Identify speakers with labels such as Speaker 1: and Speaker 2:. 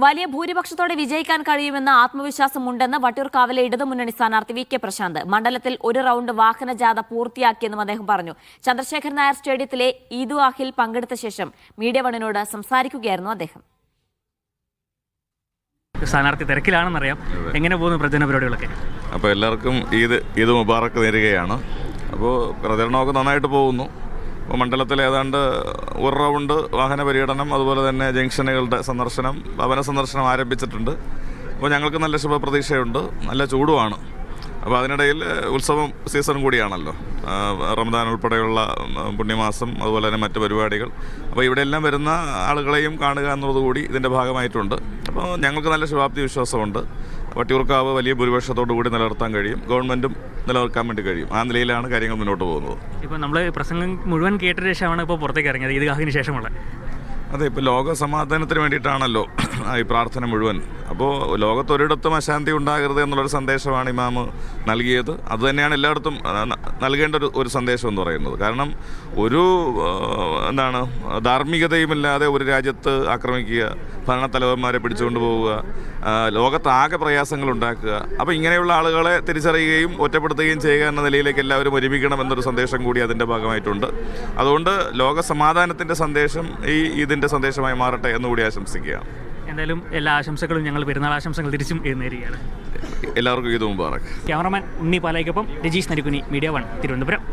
Speaker 1: വലിയ ഭൂരിപക്ഷത്തോടെ വിജയിക്കാൻ കഴിയുമെന്ന ആത്മവിശ്വാസമുണ്ടെന്ന് വട്ടിയൂർക്കാവിലെ ഇടതുമുന്നണി സ്ഥാനാർത്ഥി വി കെ പ്രശാന്ത്. മണ്ഡലത്തിൽ ഒരു റൗണ്ട് വാഹനജാഥ പൂർത്തിയാക്കിയെന്നും അദ്ദേഹം പറഞ്ഞു. ചന്ദ്രശേഖരൻ നായർ സ്റ്റേഡിയത്തിലെ ഈദ്ഗാഹിൽ പങ്കെടുത്ത ശേഷം മീഡിയ വണ്ണിനോട് സംസാരിക്കുകയായിരുന്നു അദ്ദേഹം.
Speaker 2: സ്ഥാനാർത്ഥി തിരക്കിലാണെന്നറിയാം. എങ്ങനെ പോകുന്നു പ്രചരണ പരിപാടികളൊക്കെ?
Speaker 3: അപ്പോൾ എല്ലാവർക്കും ഈദ് മുബാറക്ക് നേരുകയാണ്. അപ്പോൾ പ്രചരണമൊക്കെ നന്നായിട്ട് പോകുന്നു. അപ്പോൾ മണ്ഡലത്തിൽ ഏതാണ്ട് ഒരു റൗണ്ട് വാഹന പര്യടനം, അതുപോലെ തന്നെ ജംഗ്ഷനുകളുടെ സന്ദർശനം, ഭവന സന്ദർശനം ആരംഭിച്ചിട്ടുണ്ട്. അപ്പോൾ ഞങ്ങൾക്ക് നല്ല ശുഭപ്രതീക്ഷയുണ്ട്. നല്ല ചൂടുമാണ്. അപ്പോൾ അതിനിടയിൽ ഉത്സവം സീസൺ കൂടിയാണല്ലോ, റമദാൻ ഉൾപ്പെടെയുള്ള പുണ്യമാസം, അതുപോലെ തന്നെ മറ്റ് പരിപാടികൾ. അപ്പോൾ ഇവിടെയെല്ലാം വരുന്ന ആളുകളെയും കാണുക എന്നുള്ളതുകൂടി ഇതിൻ്റെ ഭാഗമായിട്ടുണ്ട്. അപ്പോൾ ഞങ്ങൾക്ക് നല്ല ശുഭാപ്തി വിശ്വാസമുണ്ട്. വട്ടിയൂർക്കാവ് വലിയ ഭൂരിപക്ഷത്തോടു കൂടി നിലനിർത്താൻ കഴിയും, ഗവൺമെൻറ്റും നിലനിർത്താൻ വേണ്ടി കഴിയും. ആ നിലയിലാണ് കാര്യങ്ങൾ മുന്നോട്ട് പോകുന്നത്.
Speaker 2: ഇപ്പോൾ നമ്മൾ പ്രസംഗം മുഴുവൻ കേട്ട ശേഷമാണ് ഇപ്പോൾ പുറത്തേക്ക് ഇറങ്ങിയത്, ഈദ്ഗാഹിന് ശേഷമുള്ള.
Speaker 3: അതെ, ഇപ്പോൾ ലോക സമാധാനത്തിന് വേണ്ടിയിട്ടാണല്ലോ ഈ പ്രാർത്ഥന മുഴുവൻ. അപ്പോൾ ലോകത്തൊരിടത്തും അശാന്തി ഉണ്ടാകരുത് എന്നുള്ളൊരു സന്ദേശമാണ് ഇമാം നൽകിയത്. അതുതന്നെയാണ് എല്ലായിടത്തും നൽകേണ്ട ഒരു സന്ദേശം എന്ന് പറയുന്നത്. കാരണം ഒരു ധാർമ്മികതയുമില്ലാതെ ഒരു രാജ്യത്ത് ആക്രമിക്കുക, ഭരണത്തലവന്മാരെ പിടിച്ചുകൊണ്ട് പോവുക, ലോകത്താകെ പ്രയാസങ്ങൾ ഉണ്ടാക്കുക. അപ്പോൾ ഇങ്ങനെയുള്ള ആളുകളെ തിരിച്ചറിയുകയും ഒറ്റപ്പെടുത്തുകയും ചെയ്യുക എന്ന നിലയിലേക്ക് എല്ലാവരും ഒരുമിക്കണം എന്നൊരു സന്ദേശം കൂടി അതിൻ്റെ ഭാഗമായിട്ടുണ്ട്. അതുകൊണ്ട് ലോക സമാധാനത്തിൻ്റെ സന്ദേശം ഇതിൻ്റെ സന്ദേശമായി മാറട്ടെ എന്നുകൂടി ആശംസിക്കുകയാണ്.
Speaker 2: എന്തായാലും എല്ലാ ആശംസകളും ഞങ്ങൾ പെരുന്നാൾ ആശംസകൾ തിരിച്ചും നേരുകയാണ്.
Speaker 3: എല്ലാവർക്കും ഈദ് മുബാറക്ക്.
Speaker 2: ക്യാമറമാൻ ഉണ്ണി പാലായ്ക്കൊപ്പം രജീഷ് നരിക്കുനി, മീഡിയ 1, തിരുവനന്തപുരം.